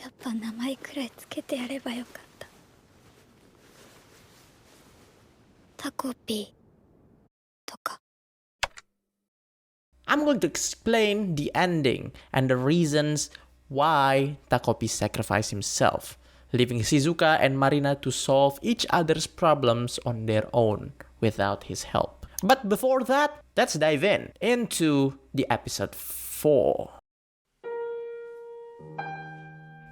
やっぱ名前くらいつけてやればよかった。タコピーとか。I'm going to explain the ending and the reasons why Takopi sacrificed himself, leaving Shizuka and Marina to solve each other's problems on their own without his help. But before that, let's dive into the episode 4.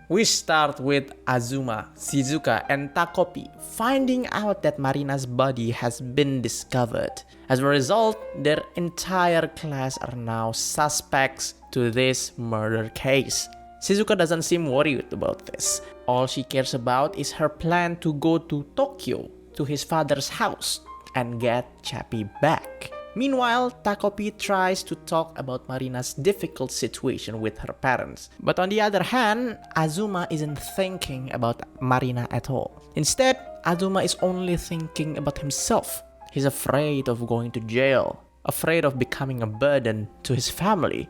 We start with Azuma, Shizuka, and Takopi finding out that Marina's body has been discovered. As a result, their entire class are now suspects to this murder case. Shizuka doesn't seem worried about this. All she cares about is her plan to go to Tokyo, to his father's house, and get Chappie back. Meanwhile, Takopi tries to talk about Marina's difficult situation with her parents. But on the other hand, Azuma isn't thinking about Marina at all. Instead, Azuma is only thinking about himself. He's afraid of going to jail, afraid of becoming a burden to his family,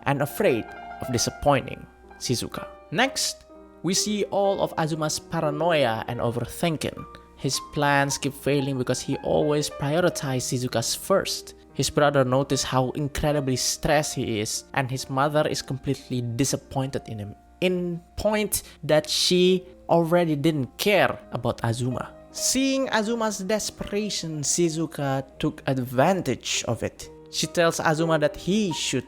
and afraid of disappointing Shizuka. Next, we see all of Azuma's paranoia and overthinking. His plans keep failing because he always prioritizes Shizuka's first. His brother notices how incredibly stressed he is, and his mother is completely disappointed in him, in point that she already didn't care about Azuma. Seeing Azuma's desperation, Shizuka took advantage of it. She tells Azuma that he should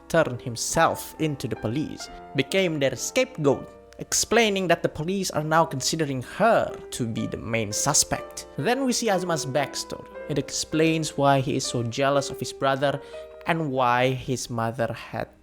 turn himself into the police, became their scapegoat, explaining that the police are now considering her to be the main suspect. Then we see Azuma's backstory. It explains why he is so jealous of his brother and why his mother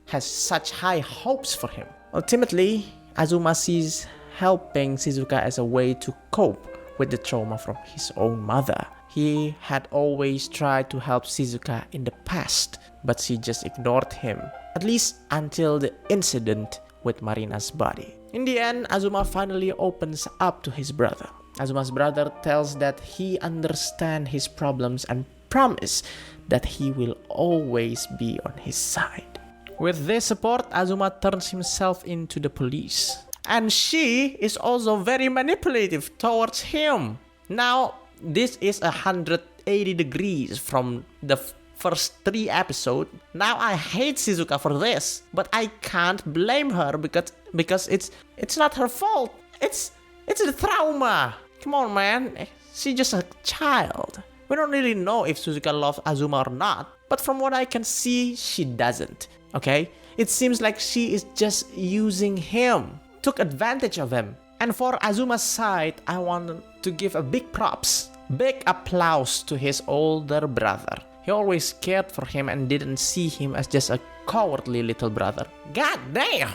has such high hopes for him. Ultimately, Azuma sees helping Shizuka as a way to cope with the trauma from his own mother. He had always tried to help Shizuka in the past, but she just ignored him, at least until the incident with Marina's body. In the end, Azuma finally opens up to his brother. Azuma's brother tells that he understands his problems and promises that he will always be on his side. With this support, Azuma turns himself into the police. And she is also very manipulative towards him. Now, this is 180 degrees from the first 3 episodes. Now I hate Shizuka for this, but I can't blame her because it's not her fault. It's the trauma. Come on, man. She's just a child. We don't really know if Shizuka loves Azuma or not, but from what I can see, she doesn't. Okay? It seems like she is just using him, took advantage of him. And for Azuma's side, I want to give a big props, big applause to his older brother. He always cared for him and didn't see him as just a cowardly little brother. God damn!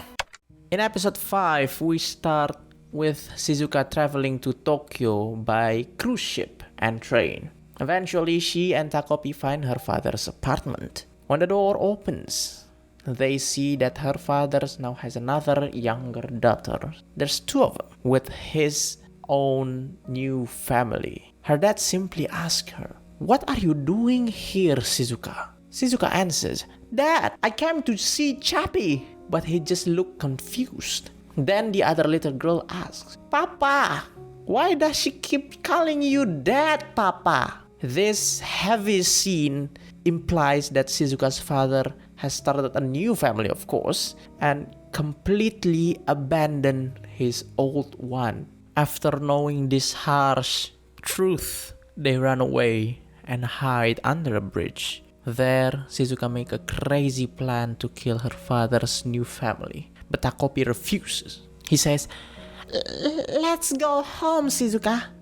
In episode 5, we start with Shizuka traveling to Tokyo by cruise ship and train. Eventually, she and Takopi find her father's apartment. When the door opens, they see that her father now has another younger daughter. There's 2 of them with his own new family. Her dad simply asks her, "What are you doing here, Shizuka?" Shizuka answers, "Dad, I came to see Chappie." But he just looked confused. Then the other little girl asks, "Papa, why does she keep calling you Dad, Papa?" This heavy scene implies that Shizuka's father has started a new family, of course, and completely abandoned his old one. After knowing this harsh truth, they run away and hide under a bridge. There, Shizuka makes a crazy plan to kill her father's new family, but Takopi refuses. He says, "Let's go home, Shizuka.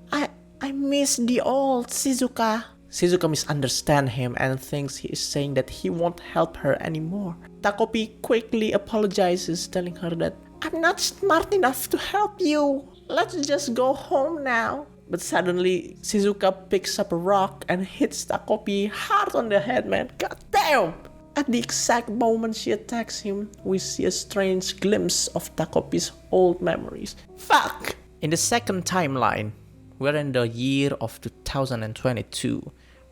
I miss the old Shizuka." Shizuka misunderstands him and thinks he is saying that he won't help her anymore. Takopi quickly apologizes, telling her that, "I'm not smart enough to help you. Let's just go home now." But suddenly, Shizuka picks up a rock and hits Takopi hard on the head, man. God damn! At the exact moment she attacks him, we see a strange glimpse of Takopi's old memories. Fuck! In the second timeline, we're in the year of 2022,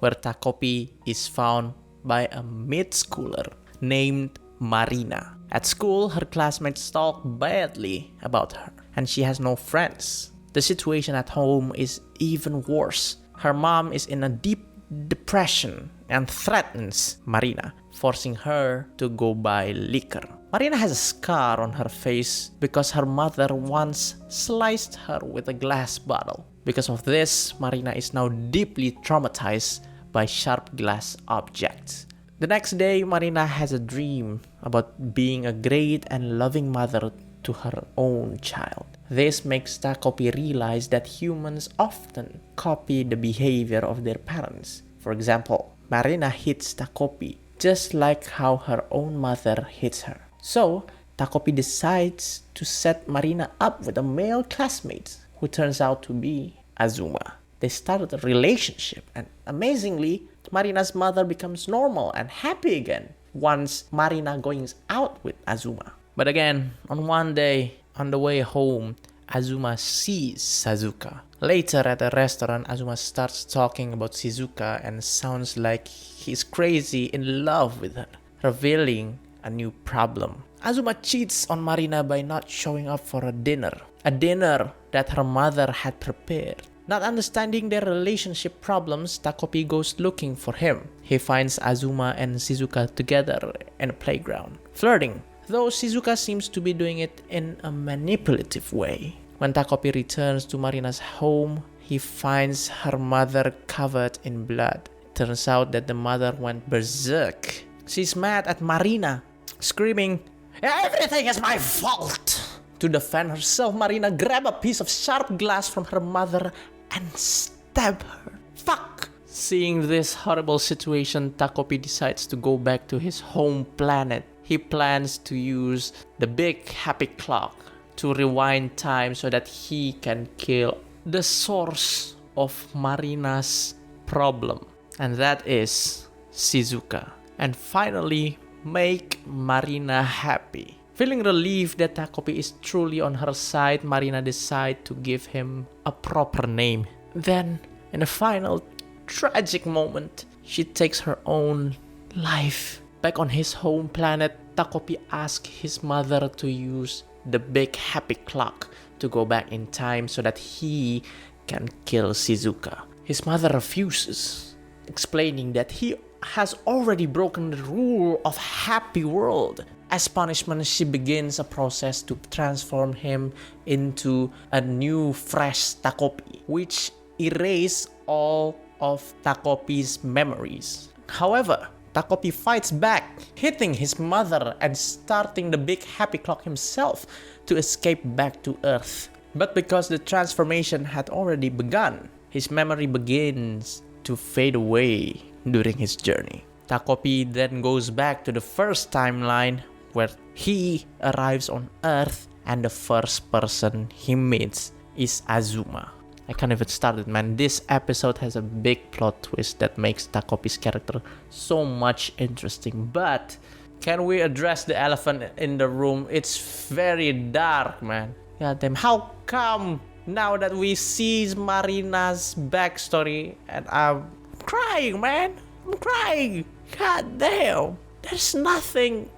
where Takopi is found by a mid-schooler named Marina. At school, her classmates talk badly about her, and she has no friends. The situation at home is even worse. Her mom is in a deep depression and threatens Marina, forcing her to go buy liquor. Marina has a scar on her face because her mother once sliced her with a glass bottle. Because of this, Marina is now deeply traumatized by sharp glass objects. The next day, Marina has a dream about being a great and loving mother to her own child. This makes Takopi realize that humans often copy the behavior of their parents. For example, Marina hits Takopi just like how her own mother hits her. So, Takopi decides to set Marina up with a male classmate who turns out to be Azuma. They started a relationship, and amazingly, Marina's mother becomes normal and happy again once Marina goes out with Azuma. But again, on one day, on the way home, Azuma sees Shizuka. Later at a restaurant, Azuma starts talking about Shizuka and sounds like he's crazy in love with her, revealing a new problem. Azuma cheats on Marina by not showing up for a dinner that her mother had prepared. Not understanding their relationship problems, Takopi goes looking for him. He finds Azuma and Shizuka together in a playground, flirting, though Shizuka seems to be doing it in a manipulative way. When Takopi returns to Marina's home, he finds her mother covered in blood. Turns out that the mother went berserk. She's mad at Marina, screaming, "Everything is my fault!" To defend herself, Marina grabs a piece of sharp glass from her mother and stab her. Fuck! Seeing this horrible situation, Takopi decides to go back to his home planet. He plans to use the big happy clock to rewind time so that he can kill the source of Marina's problem. And that is Shizuka. And finally, make Marina happy. Feeling relieved that Takopi is truly on her side, Marina decides to give him a proper name. Then, in a final tragic moment, she takes her own life. Back on his home planet, Takopi asks his mother to use the big happy clock to go back in time so that he can kill Shizuka. His mother refuses, explaining that he has already broken the rule of happy world. As punishment, she begins a process to transform him into a new fresh Takopi, which erases all of Takopi's memories. However, Takopi fights back, hitting his mother and starting the big happy clock himself to escape back to Earth. But because the transformation had already begun, his memory begins to fade away during his journey. Takopi then goes back to the first timeline where he arrives on Earth and the first person he meets is Azuma. I can't even start it, man. This episode has a big plot twist that makes Takopi's character so much interesting. But can we address the elephant in the room? It's very dark, man. God damn, how come now that we see Marina's backstory and I'm crying, man? I'm crying. God damn. There's nothing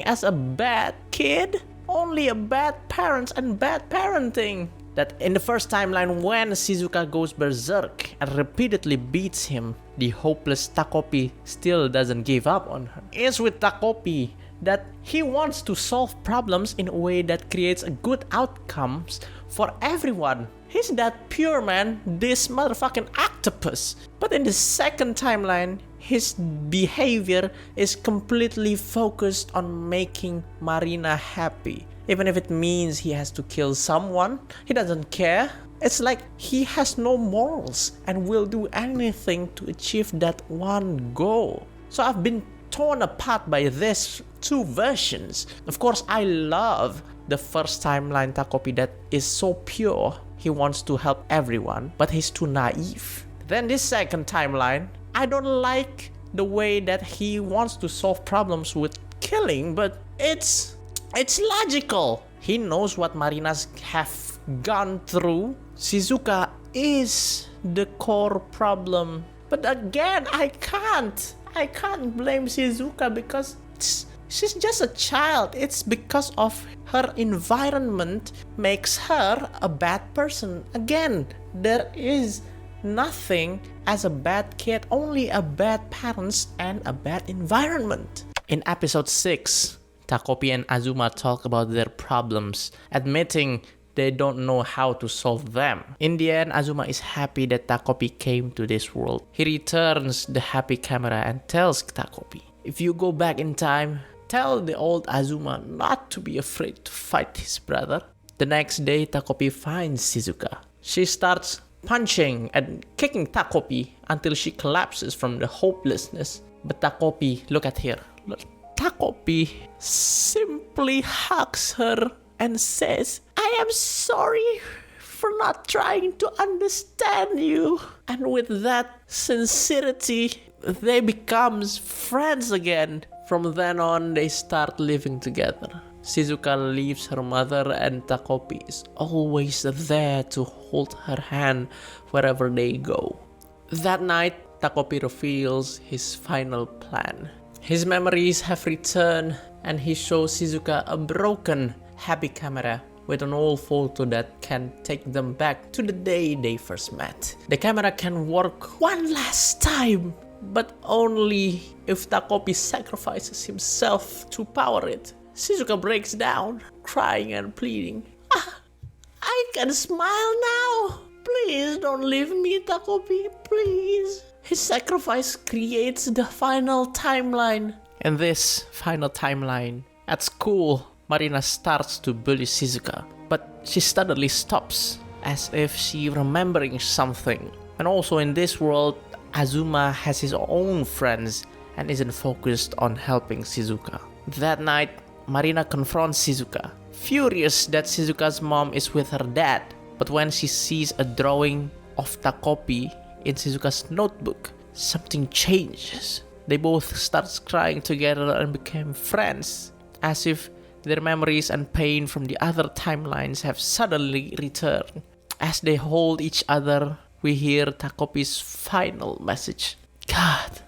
as a bad kid. Only a bad parents and bad parenting. That in the first timeline when Shizuka goes berserk and repeatedly beats him, the hopeless Takopi still doesn't give up on her. It's with Takopi that he wants to solve problems in a way that creates a good outcomes for everyone. He's that pure, man, this motherfucking octopus. But in the second timeline, his behavior is completely focused on making Marina happy. Even if it means he has to kill someone, he doesn't care. It's like he has no morals and will do anything to achieve that one goal. So I've been torn apart by these two versions. Of course, I love the first timeline Takopi that is so pure. He wants to help everyone, but he's too naive. Then this second timeline, I don't like the way that he wants to solve problems with killing, but it's logical. He knows what Marinas have gone through. Shizuka is the core problem. But again, I can't blame Shizuka because She's just a child. It's because of her environment makes her a bad person. Again, there is nothing as a bad kid, only a bad parents and a bad environment. In episode 6, Takopi and Azuma talk about their problems, admitting they don't know how to solve them. In the end, Azuma is happy that Takopi came to this world. He returns the happy camera and tells Takopi, if you go back in time, tell the old Azuma not to be afraid to fight his brother. The next day, Takopi finds Shizuka. She starts punching and kicking Takopi until she collapses from the hopelessness. But Takopi, look at her. Takopi simply hugs her and says, I am sorry for not trying to understand you. And with that sincerity, they become friends again. From then on, they start living together. Shizuka leaves her mother and Takopi is always there to hold her hand wherever they go. That night, Takopi reveals his final plan. His memories have returned and he shows Shizuka a broken happy camera with an old photo that can take them back to the day they first met. The camera can work one last time, but only if Takopi sacrifices himself to power it. Shizuka breaks down, crying and pleading. I can smile now. Please don't leave me, Takopi, please. His sacrifice creates the final timeline. In this final timeline, at school, Marina starts to bully Shizuka, but she suddenly stops, as if she remembering something. And also in this world, Azuma has his own friends and isn't focused on helping Shizuka. That night, Marina confronts Shizuka, furious that Shizuka's mom is with her dad. But when she sees a drawing of Takopi in Shizuka's notebook, something changes. They both start crying together and became friends, as if their memories and pain from the other timelines have suddenly returned. As they hold each other, we hear Takopi's final message. God.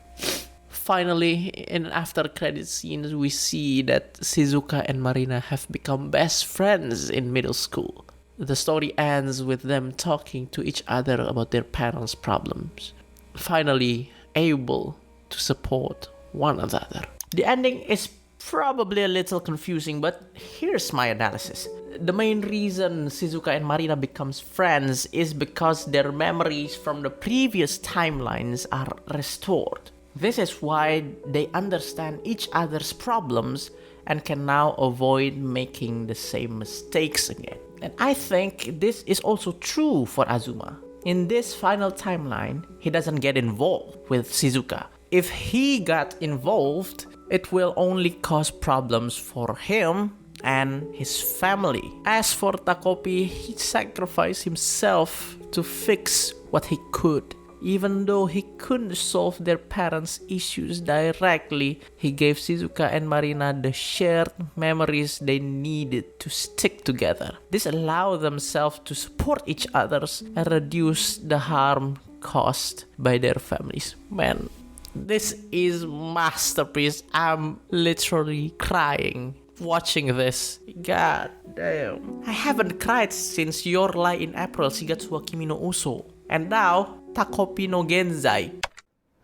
Finally, in after credit scenes, we see that Shizuka and Marina have become best friends in middle school. The story ends with them talking to each other about their parents' problems, finally able to support one another. The ending is probably a little confusing, but here's my analysis. The main reason Shizuka and Marina becomes friends is because their memories from the previous timelines are restored. This is why they understand each other's problems and can now avoid making the same mistakes again. And I think this is also true for Azuma. In this final timeline, he doesn't get involved with Shizuka. If he got involved, it will only cause problems for him and his family. As for Takopi, he sacrificed himself to fix what he could. Even though he couldn't solve their parents' issues directly, he gave Shizuka and Marina the shared memories they needed to stick together. This allowed themselves to support each other and reduce the harm caused by their families. Man, this is masterpiece. I'm literally crying watching this. God damn. I haven't cried since Your Lie in April Shigatsu wa Kimi no Uso. And now, Takopi no Genzai.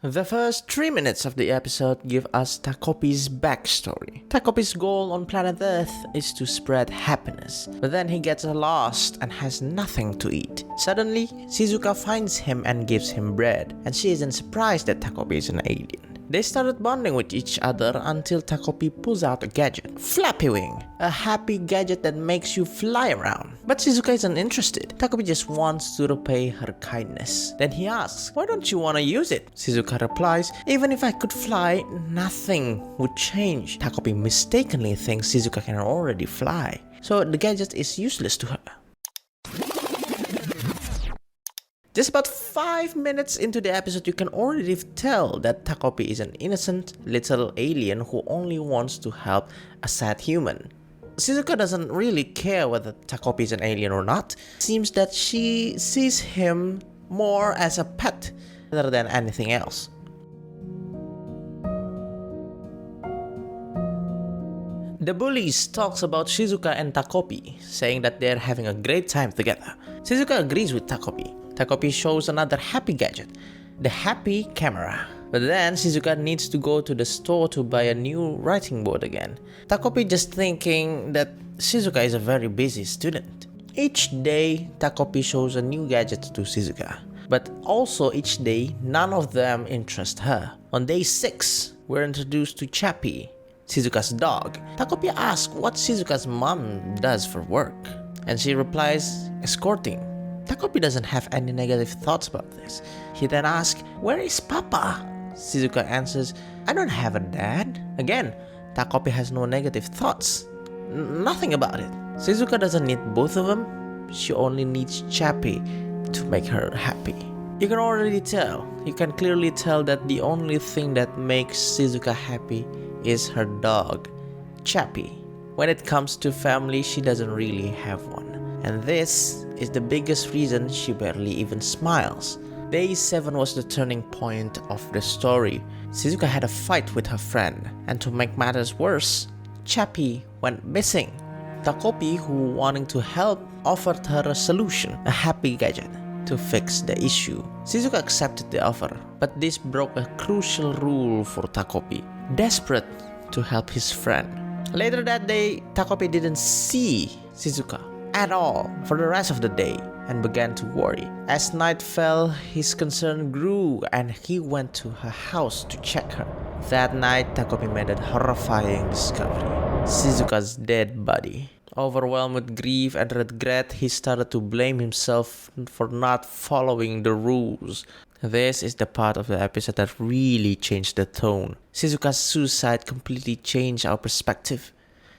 The first 3 minutes of the episode give us Takopi's backstory. Takopi's goal on planet Earth is to spread happiness, but then he gets lost and has nothing to eat. Suddenly, Shizuka finds him and gives him bread, and she isn't surprised that Takopi is an alien. They started bonding with each other until Takopi pulls out a gadget, Flappy Wing, a happy gadget that makes you fly around. But Shizuka isn't interested. Takopi just wants to repay her kindness. Then he asks, why don't you want to use it? Shizuka replies, even if I could fly, nothing would change. Takopi mistakenly thinks Shizuka can already fly, so the gadget is useless to her. Just about 5 minutes into the episode, you can already tell that Takopi is an innocent little alien who only wants to help a sad human. Shizuka doesn't really care whether Takopi is an alien or not. It seems that she sees him more as a pet rather than anything else. The bullies talks about Shizuka and Takopi, saying that they're having a great time together. Shizuka agrees with Takopi. Takopi shows another happy gadget, the happy camera. But then Shizuka needs to go to the store to buy a new writing board again. Takopi just thinking that Shizuka is a very busy student. Each day, Takopi shows a new gadget to Shizuka. But also each day, none of them interest her. On day 6, we're introduced to Chappie, Shizuka's dog. Takopi asks what Shizuka's mom does for work, and she replies, escorting. Takopi doesn't have any negative thoughts about this. He then asks, where is Papa? Shizuka answers, I don't have a dad. Again, Takopi has no negative thoughts. Nothing about it. Shizuka doesn't need both of them. She only needs Chappie to make her happy. You can already tell. You can clearly tell that the only thing that makes Shizuka happy is her dog, Chappie. When it comes to family, she doesn't really have one. And this is the biggest reason she barely even smiles. Day 7 was the turning point of the story. Shizuka had a fight with her friend, and to make matters worse, Chappie went missing. Takopi, who wanting to help, offered her a solution, a happy gadget, to fix the issue. Shizuka accepted the offer, but this broke a crucial rule for Takopi, desperate to help his friend. Later that day, Takopi didn't see Shizuka at all for the rest of the day and began to worry. As night fell, his concern grew and he went to her house to check her. That night, Takopi made a horrifying discovery: Shizuka's dead body. Overwhelmed with grief and regret, he started to blame himself for not following the rules. This is the part of the episode that really changed the tone. Shizuka's suicide completely changed our perspective,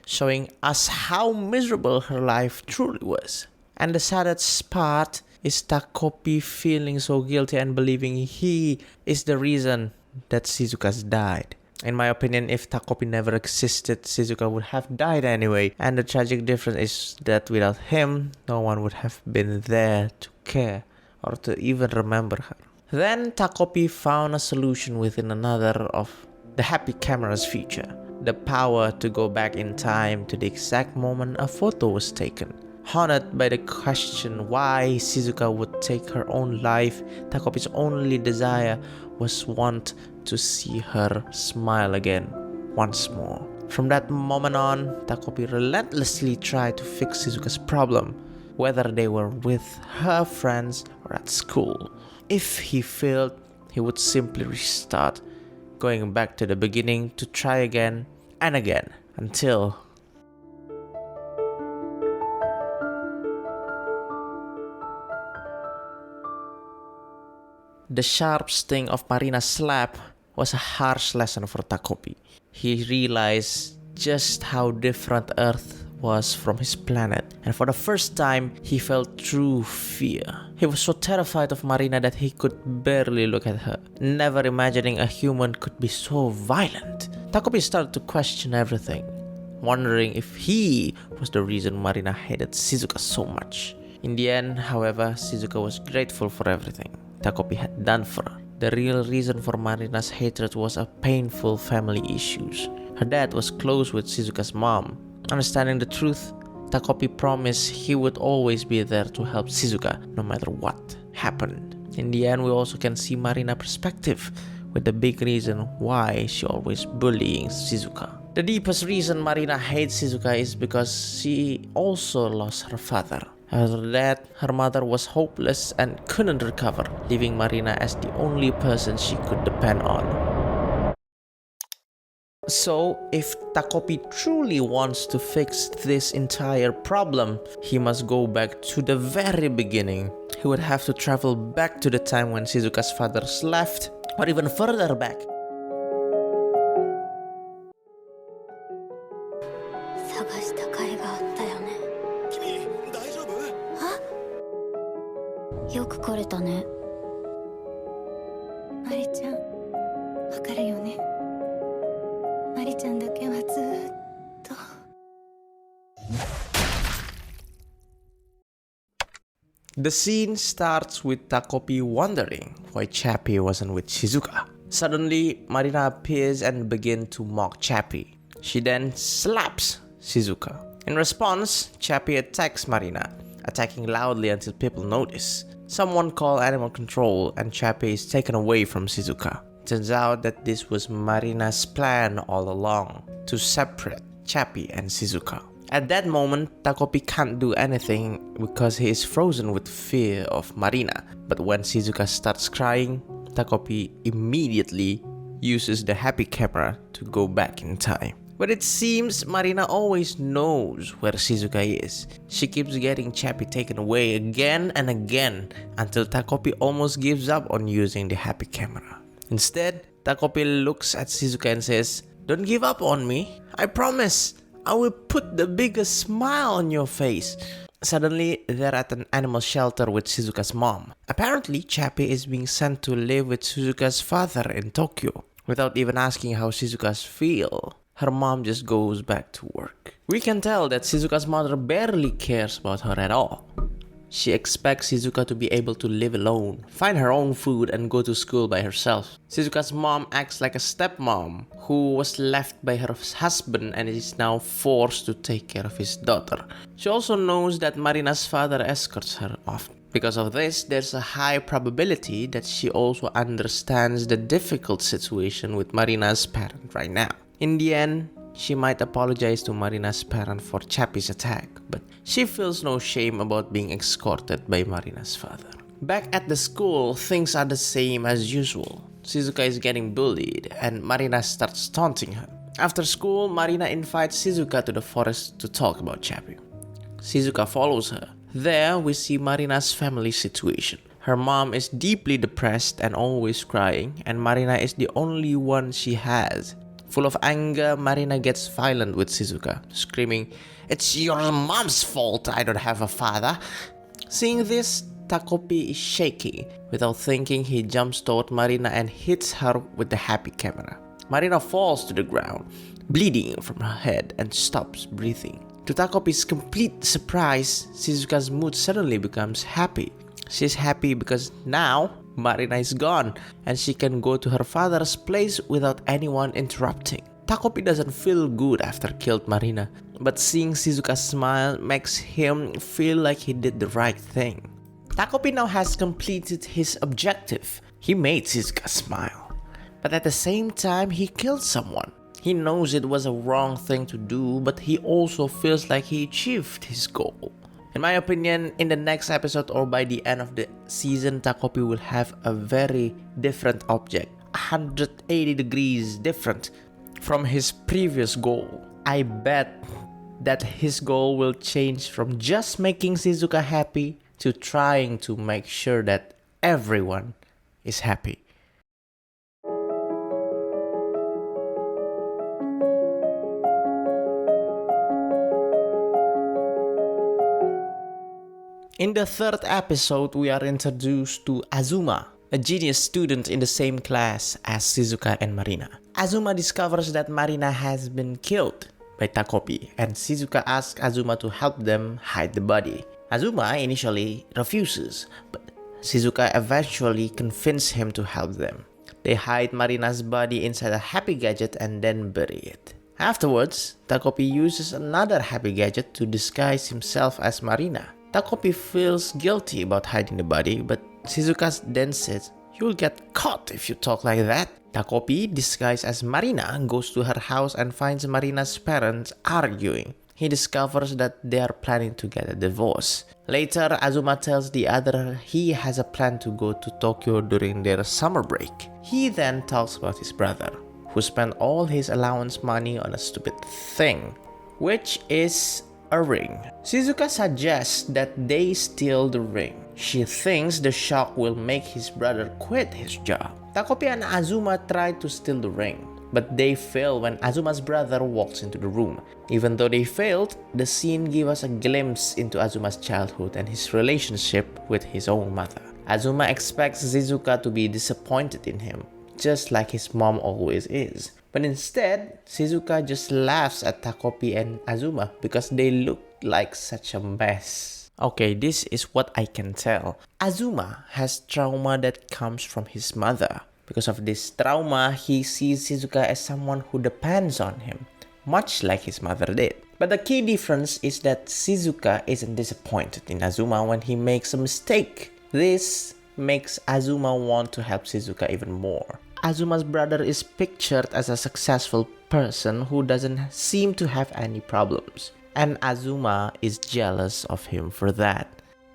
showing us how miserable her life truly was. And the saddest part is Takopi feeling so guilty and believing he is the reason that Shizuka's died. In my opinion, if Takopi never existed, Shizuka would have died anyway. And the tragic difference is that without him, no one would have been there to care or to even remember her. Then Takopi found a solution within another of the happy camera's feature: the power to go back in time to the exact moment a photo was taken. Haunted by the question why Shizuka would take her own life, Takopi's only desire was want to see her smile again once more. From that moment on, Takopi relentlessly tried to fix Shizuka's problem, whether they were with her friends or at school. If he failed, he would simply restart, going back to the beginning to try again and again until the sharp sting of Marina's slap was a harsh lesson for Takopi. He realized just how different Earth was from his planet, and for the first time, he felt true fear. He was so terrified of Marina that he could barely look at her, never imagining a human could be so violent. Takopi started to question everything, wondering if he was the reason Marina hated Shizuka so much. In the end, however, Shizuka was grateful for everything Takopi had done for her. The real reason for Marina's hatred was a painful family issues. Her dad was close with Shizuka's mom. Understanding the truth, Takopi promised he would always be there to help Shizuka no matter what happened. In the end, we also can see Marina's perspective, with the big reason why she always bullying Shizuka. The deepest reason Marina hates Shizuka is because she also lost her father. After that, her mother was hopeless and couldn't recover, leaving Marina as the only person she could depend on. So, if Takopi truly wants to fix this entire problem, he must go back to the very beginning. He would have to travel back to the time when Shizuka's father left, or even further back. 探した甲斐があったよね。君大丈夫？よく来れたね。マリちゃん、わかるよね。マリちゃんだけはずーっと。The scene starts with Takopi wondering why Chappie wasn't with Shizuka. Suddenly, Marina appears and begins to mock Chappie. She then slaps Shizuka. In response, Chappie attacks Marina, attacking loudly until people notice. Someone call animal control and Chappie is taken away from Shizuka. Turns out that this was Marina's plan all along, to separate Chappie and Shizuka. At that moment, Takopi can't do anything because he is frozen with fear of Marina. But when Shizuka starts crying, Takopi immediately uses the happy camera to go back in time. But it seems Marina always knows where Shizuka is. She keeps getting Chappie taken away again and again until Takopi almost gives up on using the happy camera. Instead, Takopi looks at Shizuka and says, "Don't give up on me. I promise. I will put the biggest smile on your face." Suddenly, they're at an animal shelter with Shizuka's mom. Apparently, Chappie is being sent to live with Shizuka's father in Tokyo. Without even asking how Shizuka's feel, her mom just goes back to work. We can tell that Shizuka's mother barely cares about her at all. She expects Shizuka to be able to live alone, find her own food, and go to school by herself. Shizuka's mom acts like a stepmom who was left by her husband and is now forced to take care of his daughter. She also knows that Marina's father escorts her often. Because of this, there's a high probability that she also understands the difficult situation with Marina's parent right now. In the end, she might apologize to Marina's parent for Chappie's attack, but she feels no shame about being escorted by Marina's father. Back at the school, things are the same as usual. Shizuka is getting bullied and Marina starts taunting her. After school, Marina invites Shizuka to the forest to talk about Chappie. Shizuka follows her. There, we see Marina's family situation. Her mom is deeply depressed and always crying, and Marina is the only one she has. Full of anger, Marina gets violent with Shizuka, screaming, "It's your mom's fault I don't have a father." Seeing this, Takopi is shaky. Without thinking, he jumps toward Marina and hits her with the happy camera. Marina falls to the ground, bleeding from her head and stops breathing. To Takopi's complete surprise, Shizuka's mood suddenly becomes happy. She's happy because now Marina is gone and she can go to her father's place without anyone interrupting. Takopi doesn't feel good after killed Marina, but seeing Shizuka smile makes him feel like he did the right thing. Takopi now has completed his objective. He made Shizuka smile. But at the same time, he killed someone. He knows it was a wrong thing to do, but he also feels like he achieved his goal. In my opinion, in the next episode or by the end of the season, Takopi will have a very different object, 180 degrees different from his previous goal. I bet that his goal will change from just making Shizuka happy to trying to make sure that everyone is happy. In the third episode, we are introduced to Azuma, a genius student in the same class as Shizuka and Marina. Azuma discovers that Marina has been killed by Takopi, and Shizuka asks Azuma to help them hide the body. Azuma initially refuses, but Shizuka eventually convinces him to help them. They hide Marina's body inside a happy gadget and then bury it. Afterwards, Takopi uses another happy gadget to disguise himself as Marina. Takopi feels guilty about hiding the body, but Shizuka then says, "You'll get caught if you talk like that." Takopi, disguised as Marina, goes to her house and finds Marina's parents arguing. He discovers that they are planning to get a divorce. Later, Azuma tells the other he has a plan to go to Tokyo during their summer break. He then talks about his brother, who spent all his allowance money on a stupid thing, which is a ring. Shizuka suggests that they steal the ring. She thinks the shock will make his brother quit his job. Takopi and Azuma try to steal the ring, but they fail when Azuma's brother walks into the room. Even though they failed, the scene gives us a glimpse into Azuma's childhood and his relationship with his own mother. Azuma expects Shizuka to be disappointed in him, just like his mom always is. But instead, Shizuka just laughs at Takopi and Azuma because they look like such a mess. Okay, this is what I can tell. Azuma has trauma that comes from his mother. Because of this trauma, he sees Shizuka as someone who depends on him. much like his mother did. But the key difference is that Shizuka isn't disappointed in Azuma when he makes a mistake. This makes Azuma want to help Shizuka even more. Azuma's brother is pictured as a successful person who doesn't seem to have any problems, and Azuma is jealous of him for that.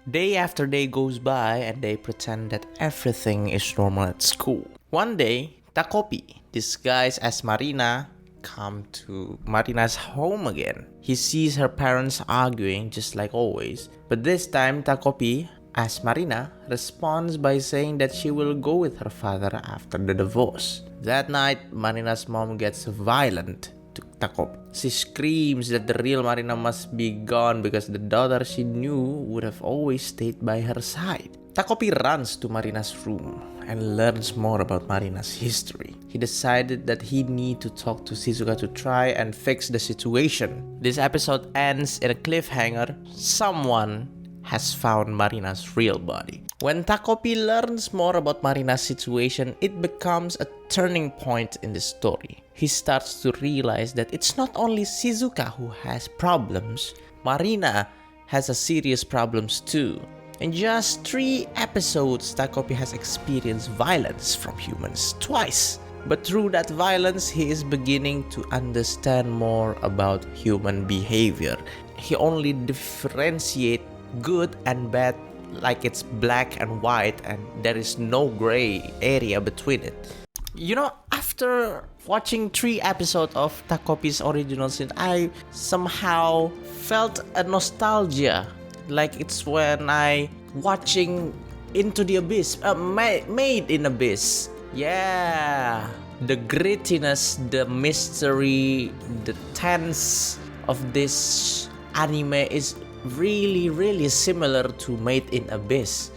Day after day goes by and they pretend that everything is normal at school. One day, Takopi, disguised as Marina, come to Marina's home again. He sees her parents arguing just like always, but this time Takopi, as Marina, responds by saying that she will go with her father after the divorce. That night, Marina's mom gets violent to Takopi. She screams that the real Marina must be gone because the daughter she knew would have always stayed by her side. Takopi runs to Marina's room and learns more about Marina's history. He decided that he need to talk to Shizuka to try and fix the situation. This episode ends in a cliffhanger. Someone has found Marina's real body. When Takopi learns more about Marina's situation, it becomes a turning point in the story. He starts to realize that it's not only Shizuka who has problems, Marina has a serious problems too. In just 3 episodes, Takopi has experienced violence from humans twice. But through that violence, he is beginning to understand more about human behavior. He only differentiates good and bad like it's black and white, and there is no gray area between it. You know, after watching 3 episodes of Takopi's original sin, I somehow felt a nostalgia. Like it's when I watching Into the Abyss, Made in Abyss. Yeah, the grittiness, the mystery, the tense of this anime is really similar to Made in Abyss.